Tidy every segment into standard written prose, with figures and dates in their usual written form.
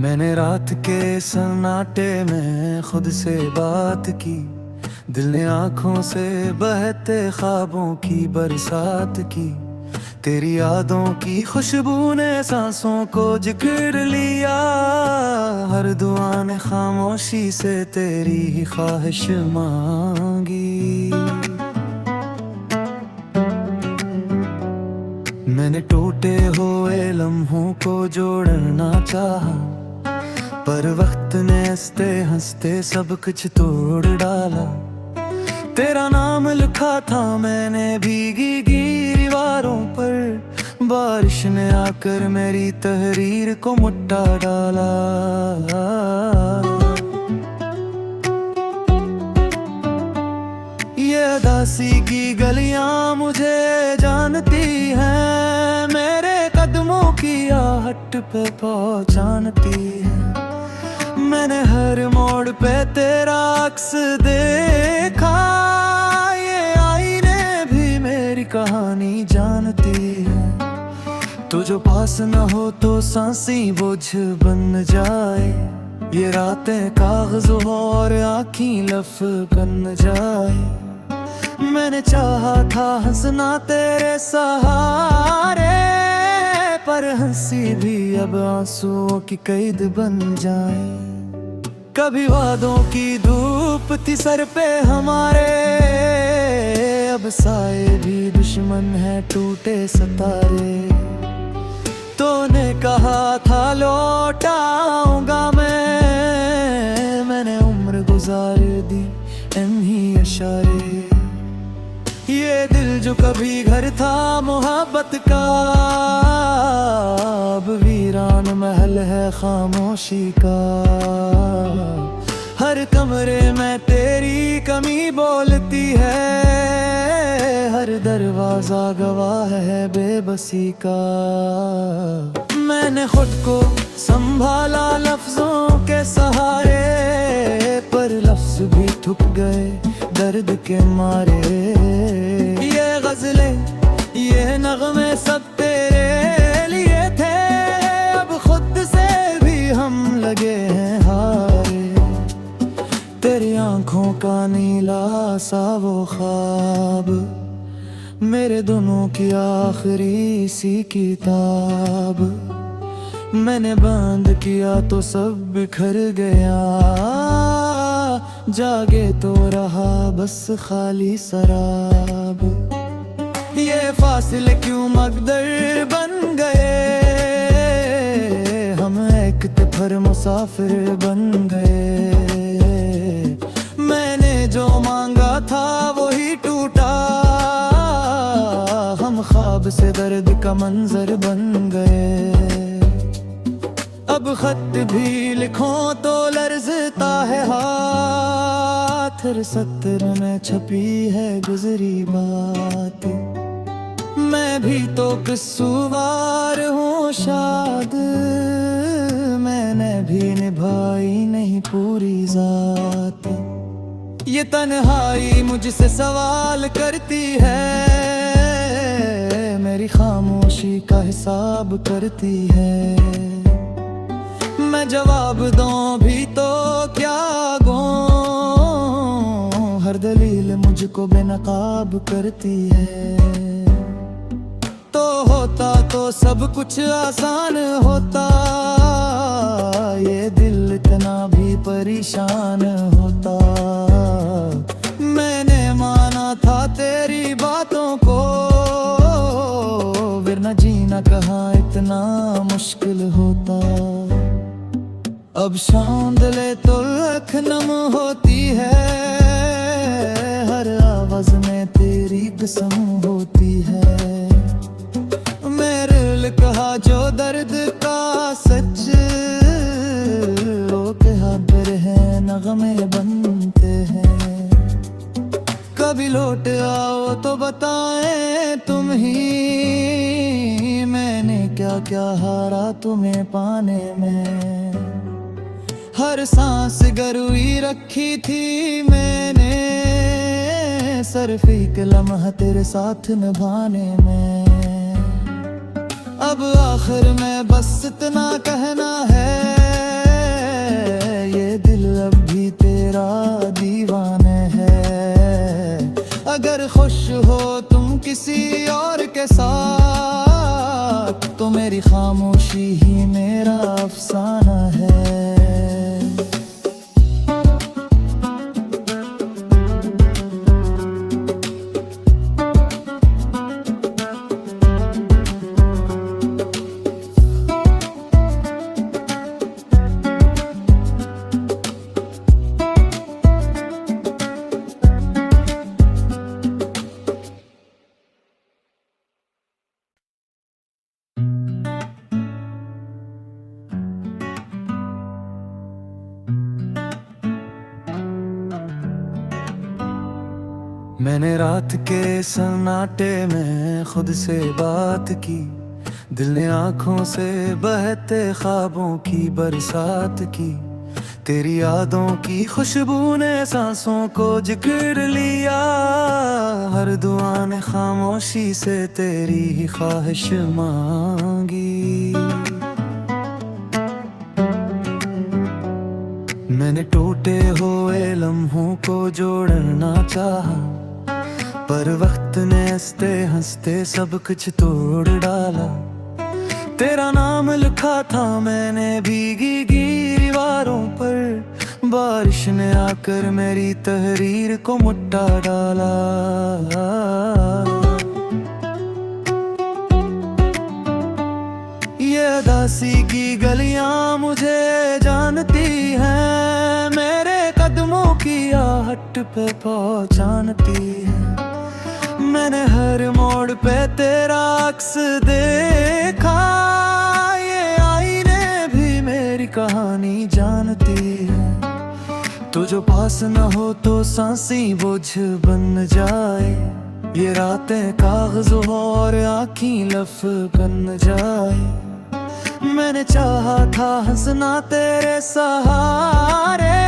मैंने रात के सन्नाटे में खुद से बात की। दिल ने आंखों से बहते ख्वाबों की बरसात की। तेरी यादों की खुशबू ने सांसों को जिक्र लिया। हर दुआ ने खामोशी से तेरी ही ख्वाहिश मांगी। मैंने टूटे हुए लम्हों को जोड़ना चाहा, पर वक्त ने हंसते हंसते सब कुछ तोड़ डाला। तेरा नाम लिखा था मैंने भीगी दीवारों पर, बारिश ने आकर मेरी तहरीर को मुट्ठा डाला। ये उदासी की गलियां मुझे जानती हैं, मेरे कदमों की आहट पे पहचानती है। मैंने हर मोड़ पे तेरा अक्स देखा, ये आईने भी मेरी कहानी जानती है। तू जो पास न हो तो सांसें बोझ बन जाए, ये रातें कागज और आँखें लफ बन जाए। मैंने चाहा था हंसना तेरे सहारे, पर हंसी भी अब आंसुओं की कैद बन जाए। कभी वादों की धूप थी सर पे हमारे, अब साए भी दुश्मन है टूटे सितारे। तूने कहा था लौट आऊंगा मैंने उम्र गुजार दी इन्हीं इशारे। ये दिल जो कभी घर था मोहब्बत का, अब वीरान महल है खामोशी का। हर कमरे में तेरी कमी बोलती है, हर दरवाजा गवाह है बेबसी का। मैंने खुद को संभाला लफ्जों के सहारे, पर लफ्ज भी थक गए दर्द के मारे। ये गजलें ये नगमे सब तेरे लिए थे, अब खुद से भी हम लगे हैं हारे। तेरी आंखों का नीला सा वो ख्वाब, मेरे दोनों की आखिरी सी किताब। मैंने बंद किया तो सब बिखर गया, जागे तो रहा बस खाली शराब। ये फासले क्यों मकदर बन गए, हम एक पर मुसाफिर बन गए। मैंने जो मांगा था वही टूटा, हम ख्वाब से दर्द का मंजर बन गए। अब खत भी लिखो तो लर्जता है हाथ, हर सत्र में छपी है गुजरी बात। मैं भी तो कसूरवार हूँ शायद, मैंने भी निभाई नहीं पूरी जात। ये तन्हाई मुझसे सवाल करती है, मेरी खामोशी का हिसाब करती है। मैं जवाब दूं भी तो क्या गूं, हर दलील मुझको बेनकाब करती है। तो होता तो सब कुछ आसान होता, ये दिल इतना भी परेशान होता। मैंने माना था तेरी बातों को, वरना जीना कहाँ इतना मुश्किल होता। अब शांदले तो लख नम होती है, हर आवाज में तेरी कसम होती है। मेरे लिए कहा जो दर्द का सच, वो कहा है नगमे बनते हैं। कभी लौट आओ तो बताएं तुम ही, मैंने क्या क्या हारा तुम्हें पाने में। हर सांस गरुई रखी थी मैंने, सिर्फ एक लम्हा तेरे साथ निभाने में। अब आखिर में बस इतना कहना है, अगर खुश हो तुम किसी और के साथ, तो मेरी खामोशी ही मेरा अफसाना है। मैंने रात के सन्नाटे में खुद से बात की, दिल ने आंखों से बहते ख्वाबों की बरसात की। तेरी यादों की खुशबू ने सांसों को जिक्र लिया, हर दुआ ने खामोशी से तेरी ही ख्वाहिश मांगी। मैंने टूटे हुए लम्हों को जोड़ना चाहा, पर वक्त ने हंसते हंसते सब कुछ तोड़ डाला। तेरा नाम लिखा था मैंने भीगी दीवारों पर, बारिश ने आकर मेरी तहरीर को मुट्ठा डाला। ये उदासी की गलियां मुझे जानती हैं, मेरे कदमों की आहट पे पहचानती है। मैंने हर मोड़ पे तेरा अक्स देखा, ये आईने भी मेरी कहानी जानती है। तू जो पास न हो तो सांसें बोझ बन जाए, ये रातें कागज हो और आँखें लफ बन जाए। मैंने चाहा था हंसना तेरे सहारे,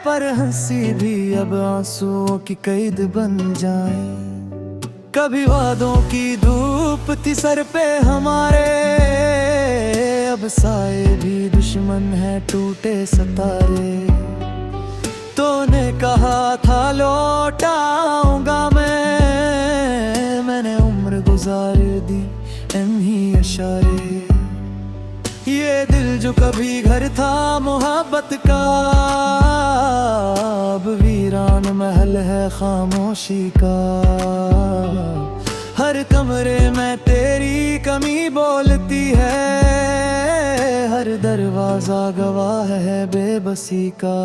पर हंसी भी अब आंसुओं की कैद बन जाए। कभी वादों की धूप थी सर पे हमारे, अब साए भी दुश्मन है टूटे सितारे। तूने कहा था लौट आऊंगा मैंने उम्र गुजार दी ही इशारे। ये दिल जो कभी घर था मोहब्बत का, अब वीरान महल है खामोशी का। हर कमरे में तेरी कमी बोलती है, हर दरवाजा गवाह है बेबसी का।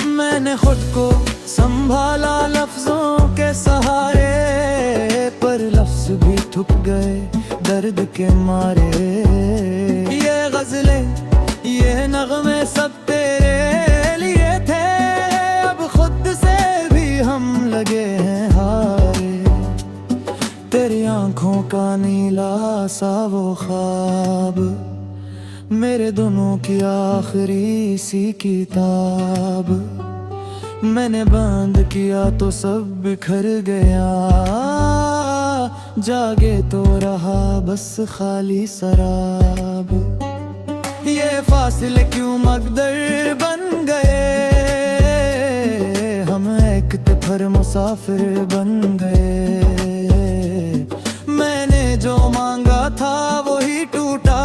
मैंने खुद को संभाला लफ्जों के सहारे, पर लफ्ज भी थक गए दर्द के मारे। ये गजलें ये नगमे सब तेरे लिए थे, अब खुद से भी हम लगे हैं हारे। तेरी आंखों का नीला सा वो ख्वाब, मेरे दोनों की आखिरी सी किताब। मैंने बंद किया तो सब बिखर गया, जागे तो रहा बस खाली शराब। ये फासले क्यों मकदर बन गए, हम एक पर मुसाफिर बन गए। मैंने जो मांगा था वही टूटा,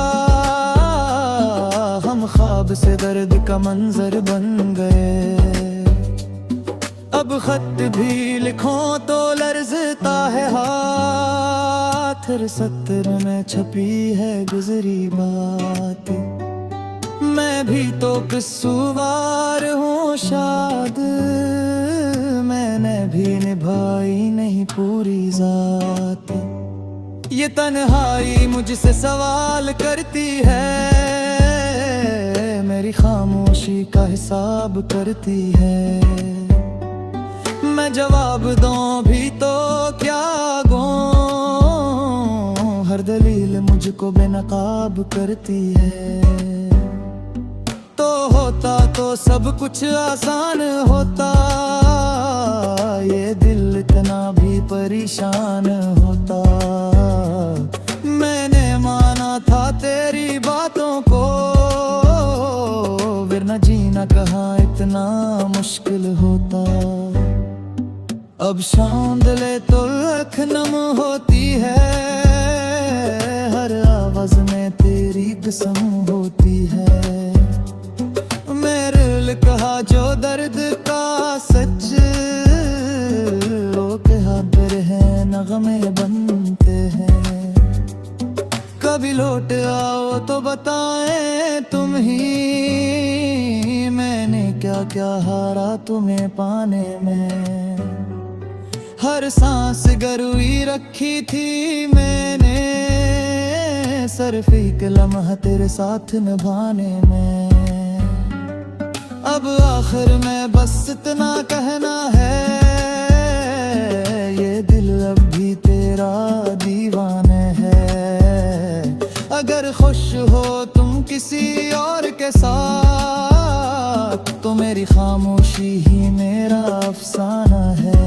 हम ख्वाब से दर्द का मंजर बन गए। अब खत भी लिखो तो लर्जता है हाथ, हर सत्र में छपी है गुजरी बात। मैं भी तो कसूरवार हूँ शायद, मैंने भी निभाई नहीं पूरी जात। ये तन्हाई मुझसे सवाल करती है, मेरी खामोशी का हिसाब करती है। मैं जवाब दूं भी तो क्या दूं, हर दलील मुझको बेनकाब करती है। तो होता तो सब कुछ आसान होता, ये दिल इतना भी परेशान होता। मैंने माना था तेरी बातों को, वरना जीना कहाँ इतना मुश्किल होता। अब शांदले तो अख नम होती है, हर आवाज में तेरी कसम होती है। मेरे लिए कहा जो दर्द का सच, वो कहा फिर है नगमे बनते हैं। कभी लौट आओ तो बताएं तुम ही, मैंने क्या क्या हारा तुम्हें पाने में। हर सांस गरुई रखी थी मैंने, सिर्फ एक लम्हा तेरे साथ निभाने में। अब आखिर में बस इतना कहना है, ये दिल अब भी तेरा दीवाना है। अगर खुश हो तुम किसी और के साथ, तो मेरी खामोशी ही मेरा अफसाना है।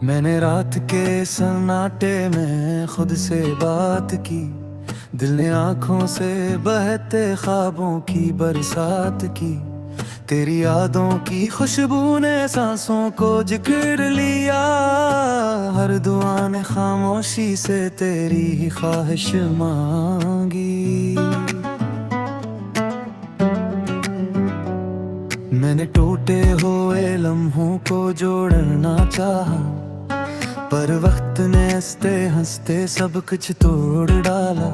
मैंने रात के सन्नाटे में खुद से बात की, दिल ने आंखों से बहते ख्वाबों की बरसात की। तेरी यादों की खुशबू ने सांसों को जिक्र लिया, हर दुआ ने खामोशी से तेरी ही ख्वाहिश मांगी। मैंने टूटे हुए लम्हों को जोड़ना चाहा, पर वक्त ने हंसते हंसते सब कुछ तोड़ डाला।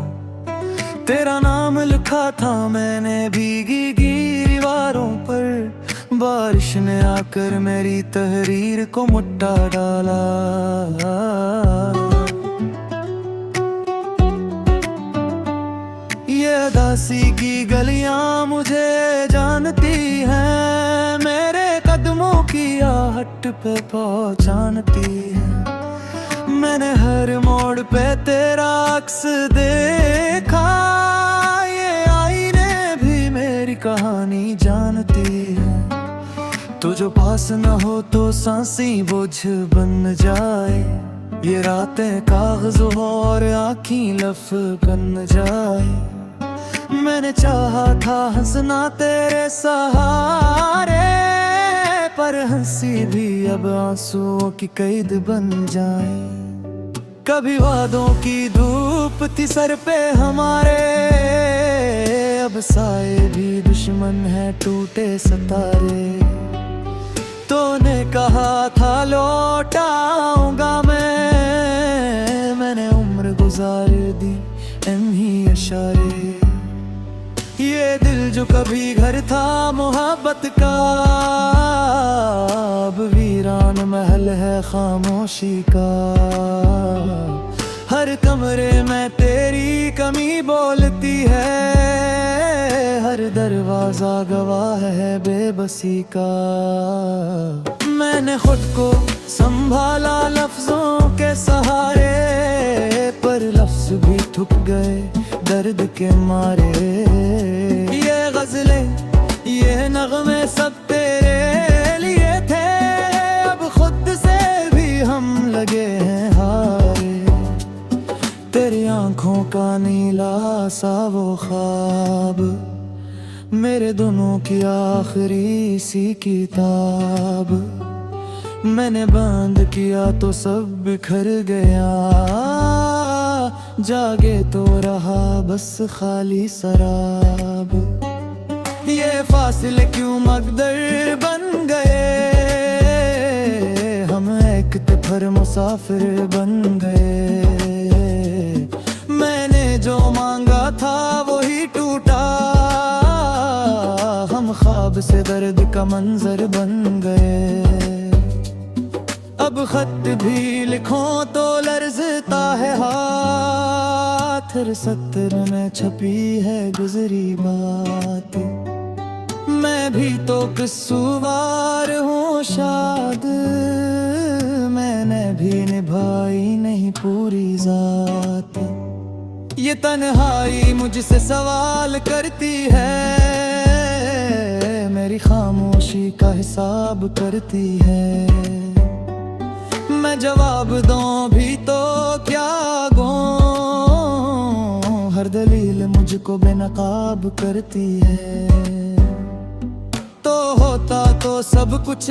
तेरा नाम लिखा था मैंने भीगी दीवारों पर, बारिश ने आकर मेरी तहरीर को मुट्ठा डाला। ये उदासी की गलियां मुझे जानती हैं, मेरे कदमों की आहट पे पहचानती है। मैंने हर मोड़ पे तेरा अक्स देखा, ये आईने भी मेरी कहानी जानती है। तो जो पास न हो तो सांसें बोझ बन जाए, ये रातें कागज और आँखें लफ बन जाए। मैंने चाहा था हंसना तेरे सहारे, पर हंसी भी अब आंसुओं की कैद बन जाए। कभी वादों की धूप थी सर पे हमारे, अब साए भी दुश्मन है टूटे सितारे। तूने कहा था लौट आऊंगा मैंने उम्र गुजार दी इन्हीं इशारे। ये दिल जो कभी घर था मोहब्बत का, अब वीरान महल है खामोशी का। हर कमरे में तेरी कमी बोलती है, हर दरवाजा गवाह है बेबसी का। मैंने खुद को संभाला लफ्जों के सहारे, पर लफ्ज भी थक गए दर्द के मारे। ये गजलें ये नगमे सब तेरे लिए थे, अब खुद से भी हम लगे हैं हारे। तेरी आंखों का नीला सा वो ख्वाब, मेरे दोनों की आखिरी सी किताब। मैंने बंद किया तो सब बिखर गया, जागे तो रहा बस खाली शराब। ये फासले क्यों मकदर बन गए, हम एक फिर मुसाफिर बन गए। मैंने जो मांगा था वही टूटा, हम ख्वाब से दर्द का मंजर बन गए। अब खत भी लिखो तो लर्जता है हाथ, हर सत्र में छपी है गुजरी बात। मैं भी तो कसूरवार हूँ शायद, मैंने भी निभाई नहीं पूरी जात। ये तन्हाई मुझसे सवाल करती है, मेरी खामोशी का हिसाब करती है। मैं जवाब दूं भी तो क्या दूं, हर दलील मुझको बेनकाब करती है। तो होता तो सब कुछ